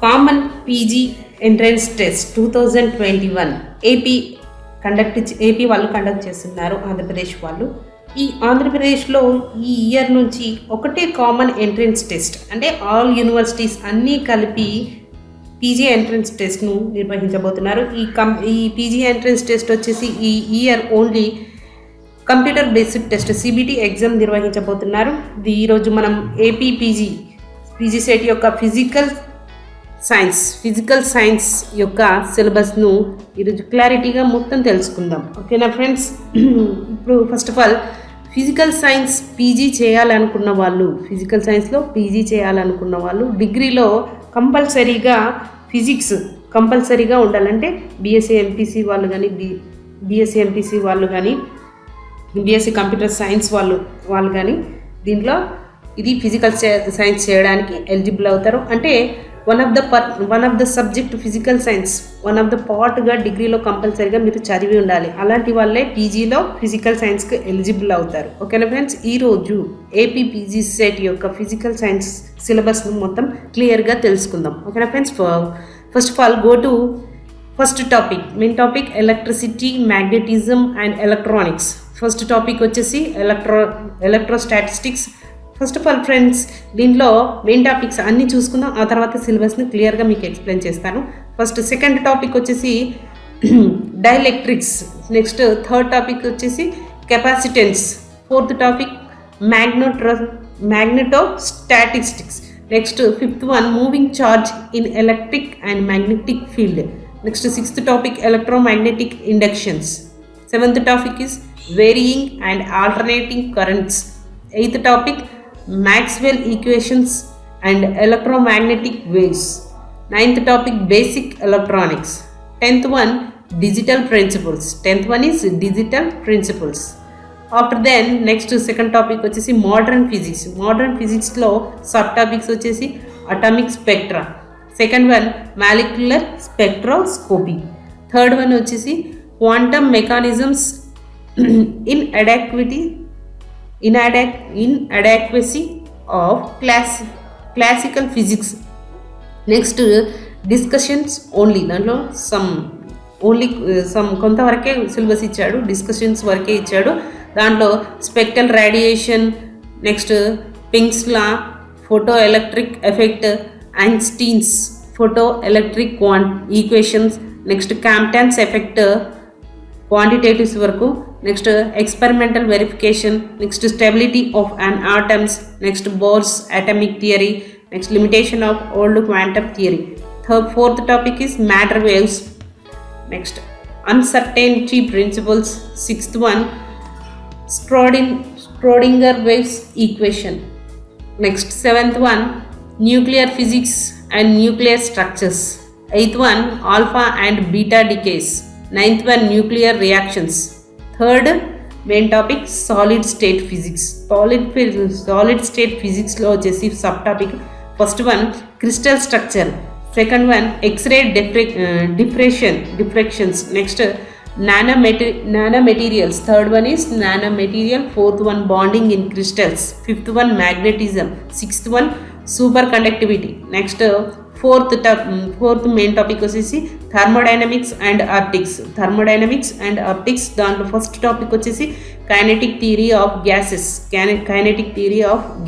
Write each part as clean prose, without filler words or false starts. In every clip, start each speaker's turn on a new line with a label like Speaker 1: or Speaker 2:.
Speaker 1: Common PG entrance test 2021 AP వాళ్ళు conduct చేస్తున్నారు. ఆంధ్రప్రదేశ్ వాళ్ళు ఈ ఆంధ్రప్రదేశ్లో ఈ ఇయర్ నుంచి ఒకటే కామన్ ఎంట్రన్స్ టెస్ట్, అంటే ఆల్ యూనివర్సిటీస్ అన్నీ కలిపి పీజీ ఎంట్రన్స్ టెస్ట్ను నిర్వహించబోతున్నారు. ఈ పీజీ ఎంట్రన్స్ టెస్ట్ వచ్చేసి ఈ year only computer based test CBT exam నిర్వహించబోతున్నారు. ఈరోజు మనం ఏపీ పీజీ సెట్ యొక్క ఫిజికల్ సైన్స్ యొక్క సిలబస్ను ఈరోజు క్లారిటీగా మొత్తం తెలుసుకుందాం. ఓకేనా ఫ్రెండ్స్? ఇప్పుడు first of all physical science PG చేయాలనుకున్న వాళ్ళు, ఫిజికల్ సైన్స్లో పీజీ చేయాలనుకున్న వాళ్ళు డిగ్రీలో కంపల్సరీగా ఫిజిక్స్ కంపల్సరీగా ఉండాలంటే బీఎస్సీ ఎంపీసీ వాళ్ళు కానీ బీఎస్సీ కంప్యూటర్ సైన్స్ వాళ్ళు కానీ దీంట్లో ఇది ఫిజికల్ సైన్స్ చేయడానికి ఎలిజిబుల్ అవుతారు. అంటే one of the subject physical science one of the పార్ట్గా డిగ్రీలో కంపల్సరీగా మీరు చదివి ఉండాలి. అలాంటి వాళ్ళే పీజీలో ఫిజికల్ సైన్స్కి ఎలిజిబుల్ అవుతారు. ఓకేనా ఫ్రెండ్స్? ఈరోజు ఏపీ పీజీ సెట్ యొక్క ఫిజికల్ సైన్స్ సిలబస్ను మొత్తం క్లియర్గా తెలుసుకుందాం. ఓకేనా friends? First of all go to first topic, main topic electricity, magnetism and electronics. First topic వచ్చేసి electrostatics. First of all friends, దీంట్లో మెయిన్ టాపిక్స్ అన్నీ చూసుకుందాం, ఆ తర్వాత సిలబస్ని క్లియర్గా మీకు ఎక్స్ప్లెయిన్ చేస్తాను. సెకండ్ టాపిక్ వచ్చేసి డైఎలక్ట్రిక్స్. నెక్స్ట్ థర్డ్ టాపిక్ వచ్చేసి capacitance. Fourth topic magnetostatics. Next fifth one moving charge in electric and magnetic field. Next sixth topic electromagnetic inductions. Seventh topic is varying and alternating currents. Eighth topic Maxwell equations and electromagnetic waves. Ninth topic basic electronics. 10th one digital principles. 10th one is digital principles. After then next second topic వచ్చేసి modern physics. Modern physics లో sub topics వచ్చేసి atomic spectra. Second one molecular spectroscopy. Third one వచ్చేసి quantum mechanisms, inadequacy of classical physics. Next discussions only. దాంట్లో some కొంతవరకే syllabus ఇచ్చాడు, discussions వరకే ఇచ్చాడు. దాంట్లో spectral radiation, next Planck's law, photo electric effect, Einstein's photo electric equations, next Compton's effect, quantitatives వరకు. Next experimental verification, next stability of an atoms, next Bohr's atomic theory, next limitation of old quantum theory. Fourth topic is matter waves, next uncertainty principles. Sixth one Schrodinger waves equation. Next seventh one nuclear physics and nuclear structures. Eighth one alpha and beta decades. Ninth one nuclear reactions. Third main topic solid state physics. Solid state physics లో వచ్చేసి sub topic first one crystal structure. Second one X ray diffractions. Next nanomaterials. Third one is nanomaterial. Fourth one bonding in crystals. Fifth one magnetism. Sixth one super conductivity. Next fourth main topic వచ్చేసి thermodynamics and optics. దాంట్లో first topic వచ్చేసి kinetic theory of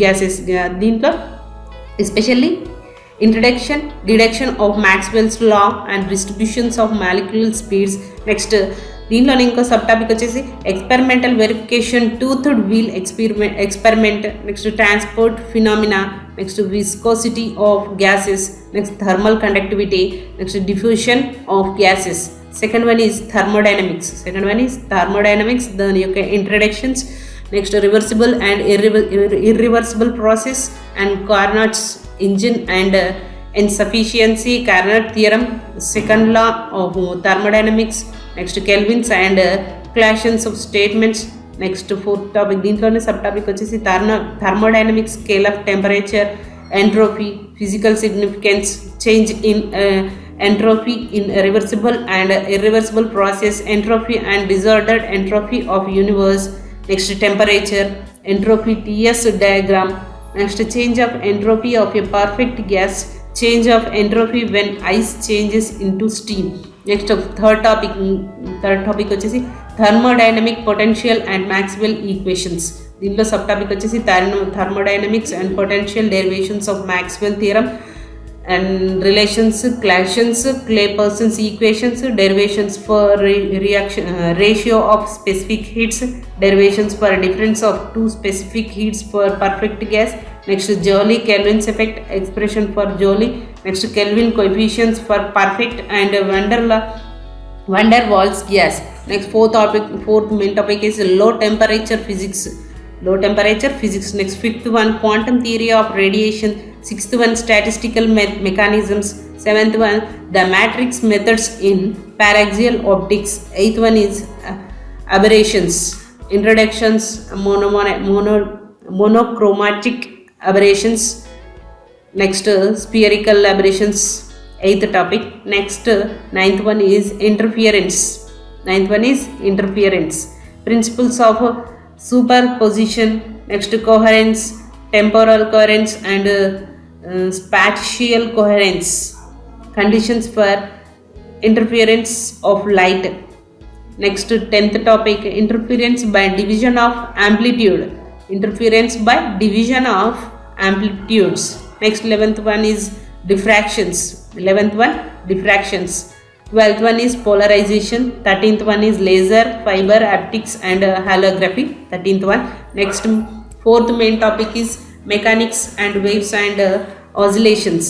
Speaker 1: gases. దీంట్లో especially introduction, deduction of Maxwell's law and distributions of molecular speeds. Next దీంట్లోనే ఇంకో sub topic వచ్చేసి experimental verification, toothed wheel experiment. Next transport phenomena, next viscosity of gases, next thermal conductivity, next diffusion of gases. Second one is thermodynamics. దాని యొక్క introductions. Next reversible and irreversible process and Carnot's engine and insufficiency Carnot theorem. Second law of thermodynamics. Next Kelvin's and clashons of statements. Next fourth topic దీంట్లోనే sub topic వచ్చేసి thermodynamics, scale of temperature, entropy, physical significance, change in entropy in reversible and irreversible process, entropy and disordered entropy of universe. Next temperature, entropy TS diagram. Next change of entropy of a perfect gas. change of entropy when ice changes into steam. Next third topic వచ్చేసి thermodynamic potential and Maxwell equations. దీనిలో sub topic వచ్చేసి thermodynamics and potential derivations of Maxwell theorem and relations, Clausius, Clapeyron's equations, derivations for reaction ratio of specific heats, derivations for difference of two specific heats for perfect gas. Next Joule Kelvin's effect, expression for Joule. Next Kelvin coefficients for perfect and van der Waals gas. Next fourth main topic is low temperature physics. Next fifth one, quantum theory of radiation. Sixth one, statistical mechanisms. Seventh one, the matrix methods in paraxial optics. Eighth one is aberrations, introductions, monochromatic aberrations. Next spherical aberrations, eighth topic. Next ninth one is interference. Principles of superposition. Next coherence, temporal coherence and spatial coherence. Conditions for interference of light. Next 10th topic, interference by division of amplitude. Next 11th one is diffractions. 12th one is polarization. 13th one is laser, fiber optics and holography. 13th one. Next fourth main topic is mechanics and waves and oscillations.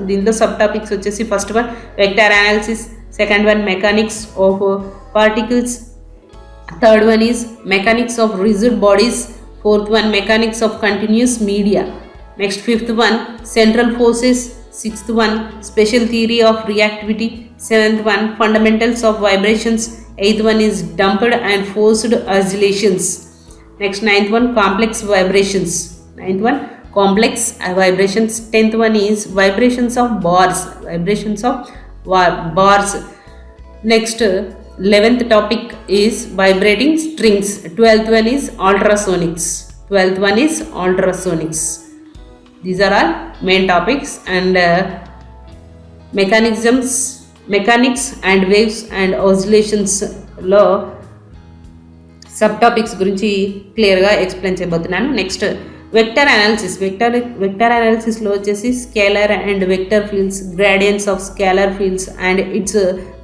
Speaker 1: దీంట్లో sub topics వచ్చేసి first one vector analysis, second one mechanics of particles, third one is mechanics of rigid bodies, fourth one mechanics of continuous media. Next fifth one central forces, sixth one special theory of reactivity, seventh one fundamentals of vibrations, eighth one is damped and forced oscillations. Next ninth one complex vibrations. 10th one is vibrations of bars. Next 11th topic is vibrating strings. 12th one is ultrasonics. These are all main topics. And mechanics and waves and oscillations లో sub topics గురించి క్లియర్గా explain చేయబోతున్నాను. Next vector అనాలిసిస్లో వచ్చేసి scalar and vector fields, గ్రేడియన్స్ of scalar fields and it's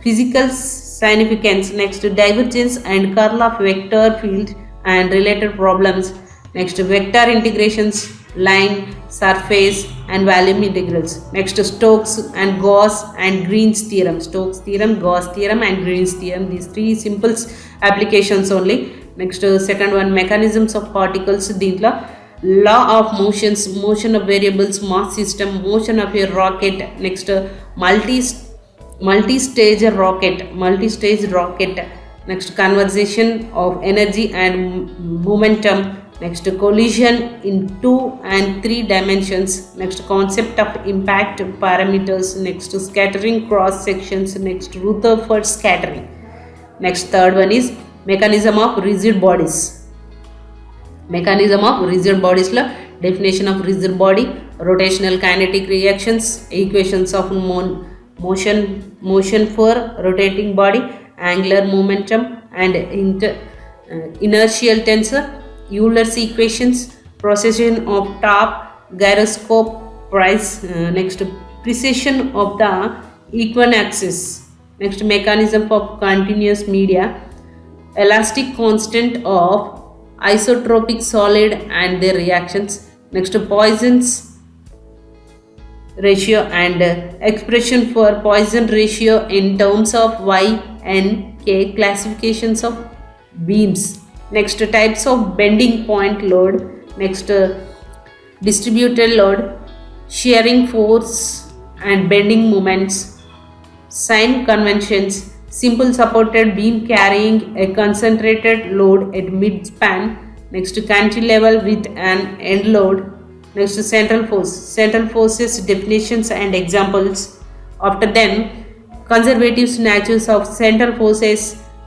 Speaker 1: physical significance. Next divergence and curl of vector field and related problems. Next vector integrations, line, surface and volume integrals. Next Stokes and Gauss and Green's theorem. Gauss theorem and Green's theorem. These three simple applications only. Next second one, mechanisms of particles. Deentlo law of motion of variables, mass system, motion of a rocket. Next multi-stage rocket. Next conservation of energy and momentum. Next collision in 2 and 3 dimensions. Next concept of impact parameters. Next scattering cross sections. Next Rutherford scattering. Next third one is mechanism of rigid bodies. La definition of rigid body, rotational kinetic reactions, equations of motion for rotating body, angular momentum and inertial tensor, Euler's equations, precession of top, gyroscope, next precession of the equinaxis. Next mechanism of continuous media, elastic constant of isotropic solid and their reactions. Next Poisson's ratio and expression for Poisson ratio in terms of Y and K, classifications of beams. Next types of bending point load. Next distributed load, shearing force and bending moments, sign conventions, simple supported beam carrying a concentrated load at mid-span. Next cantilever with an end load. Next central forces definitions and examples. After them conservative natures of central forces.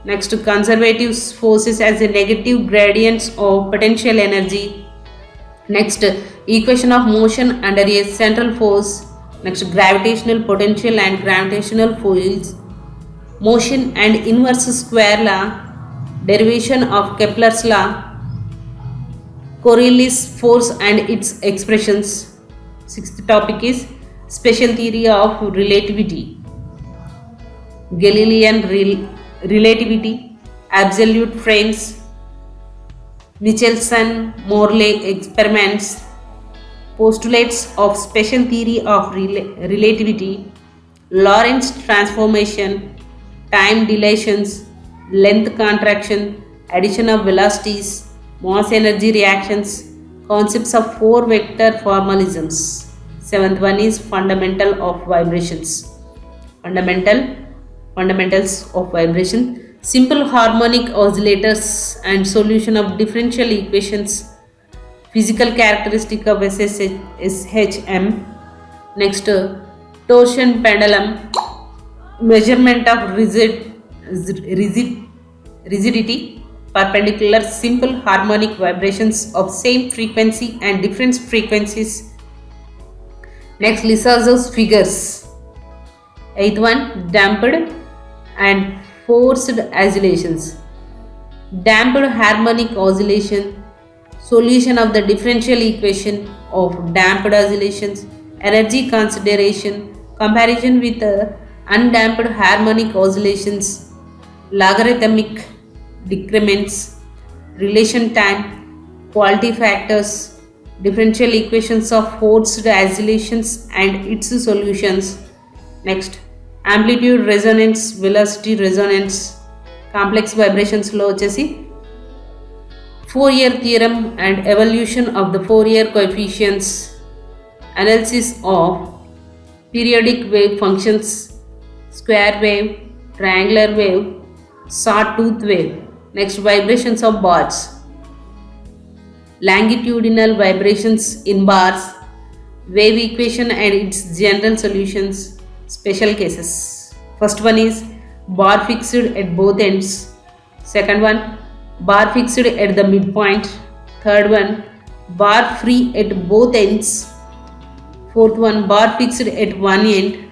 Speaker 1: Next conservative forces as a negative gradients of potential energy. Next, equation of motion under a central force. Next, gravitational potential and gravitational fields. Motion and inverse square law. Derivation of Kepler's law. Coriolis force and its expressions. Sixth topic is special theory of relativity. Galilean relativity, absolute frames, Michelson-Morley experiments, postulates of special theory of relativity, Lorentz transformation, time dilations, length contraction, addition of velocities, mass energy reactions, concepts of four vector formalisms. Seventh one is fundamental of vibrations. Fundamentals of vibration, simple harmonic oscillators and solution of differential equations, physical characteristic of SHM. Next, torsion pendulum, measurement of rigidity, perpendicular simple harmonic vibrations of same frequency and different frequencies. Next, Lissajous figures. Eighth one, damped and forced oscillations. Damped harmonic oscillation, solution of the differential equation of damped oscillations, energy consideration, comparison with undamped harmonic oscillations, logarithmic decrements, relation time, quality factors, differential equations of forced oscillations and its solutions. Next, amplitude resonance, velocity resonance, complex vibrations లో వచ్చేసి Fourier theorem and evolution of the Fourier coefficients, analysis of periodic wave functions, square wave, triangular wave, sawtooth wave. Next, vibrations of bars, longitudinal vibrations in bars, wave equation and its general solutions, special cases. First one is bar fixed at both ends. Second one, bar fixed at the midpoint. Third one, bar free at both ends. Fourth one, bar fixed at one end.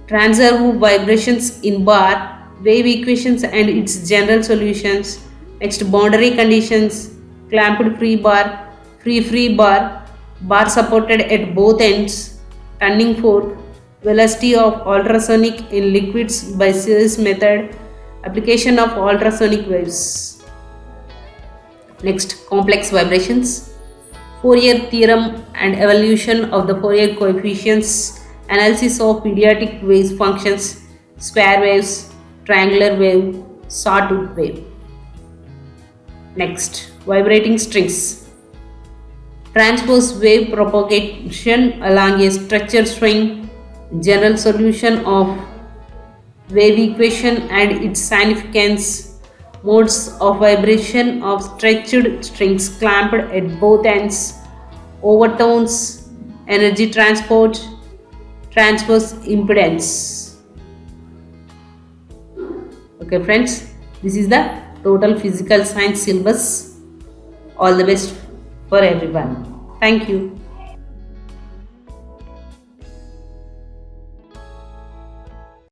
Speaker 1: Transverse vibrations in bar, wave equations and its general solutions. Next, boundary conditions, clamped free bar, free bar, bar supported at both ends, turning fork, velocity of ultrasonic in liquids by series method, application of ultrasonic waves. Next, complex vibrations, Fourier theorem and evolution of the Fourier coefficients, analysis of periodic wave functions, square waves, triangular wave, sawtooth wave. Next, vibrating strings, transverse wave propagation along a structured string, general solution of wave equation and its significance, modes of vibration of stretched strings clamped at both ends, overtones, energy transport, transverse impedance. Okay friends, this is the total physical science syllabus. All the best for everyone. Thank you.